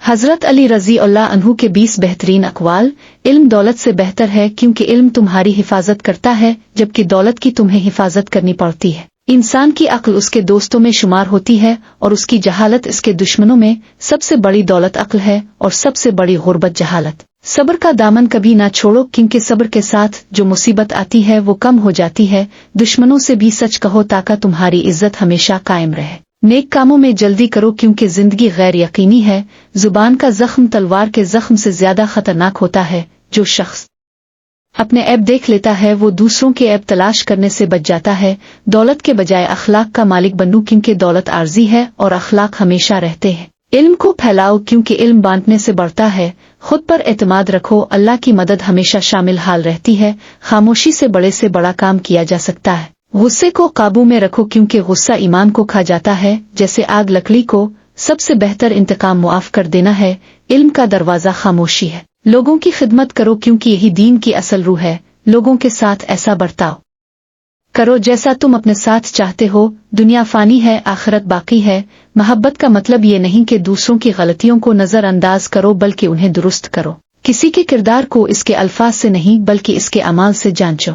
حضرت علی رضی اللہ عنہ کے 20 بہترین اقوال۔ علم دولت سے بہتر ہے کیونکہ علم تمہاری حفاظت کرتا ہے جبکہ دولت کی تمہیں حفاظت کرنی پڑتی ہے۔ انسان کی عقل اس کے دوستوں میں شمار ہوتی ہے اور اس کی جہالت اس کے دشمنوں میں۔ سب سے بڑی دولت عقل ہے اور سب سے بڑی غربت جہالت۔ صبر کا دامن کبھی نہ چھوڑو کیونکہ صبر کے ساتھ جو مصیبت آتی ہے وہ کم ہو جاتی ہے۔ دشمنوں سے بھی سچ کہو تاکہ تمہاری عزت ہمیشہ قائم رہے۔ نیک کاموں میں جلدی کرو کیونکہ زندگی غیر یقینی ہے۔ زبان کا زخم تلوار کے زخم سے زیادہ خطرناک ہوتا ہے۔ جو شخص اپنے عیب دیکھ لیتا ہے وہ دوسروں کے عیب تلاش کرنے سے بچ جاتا ہے۔ دولت کے بجائے اخلاق کا مالک بنو کیونکہ دولت عارضی ہے اور اخلاق ہمیشہ رہتے ہیں۔ علم کو پھیلاؤ کیونکہ علم بانٹنے سے بڑھتا ہے۔ خود پر اعتماد رکھو، اللہ کی مدد ہمیشہ شامل حال رہتی ہے۔ خاموشی سے بڑے سے بڑا کام کیا جا سکتا ہے۔ غصے کو قابو میں رکھو کیونکہ غصہ ایمان کو کھا جاتا ہے جیسے آگ لکڑی کو۔ سب سے بہتر انتقام معاف کر دینا ہے۔ علم کا دروازہ خاموشی ہے۔ لوگوں کی خدمت کرو کیونکہ یہی دین کی اصل روح ہے۔ لوگوں کے ساتھ ایسا برتاؤ کرو جیسا تم اپنے ساتھ چاہتے ہو۔ دنیا فانی ہے، آخرت باقی ہے۔ محبت کا مطلب یہ نہیں کہ دوسروں کی غلطیوں کو نظر انداز کرو بلکہ انہیں درست کرو۔ کسی کے کردار کو اس کے الفاظ سے نہیں بلکہ اس کے اعمال سے جانچو۔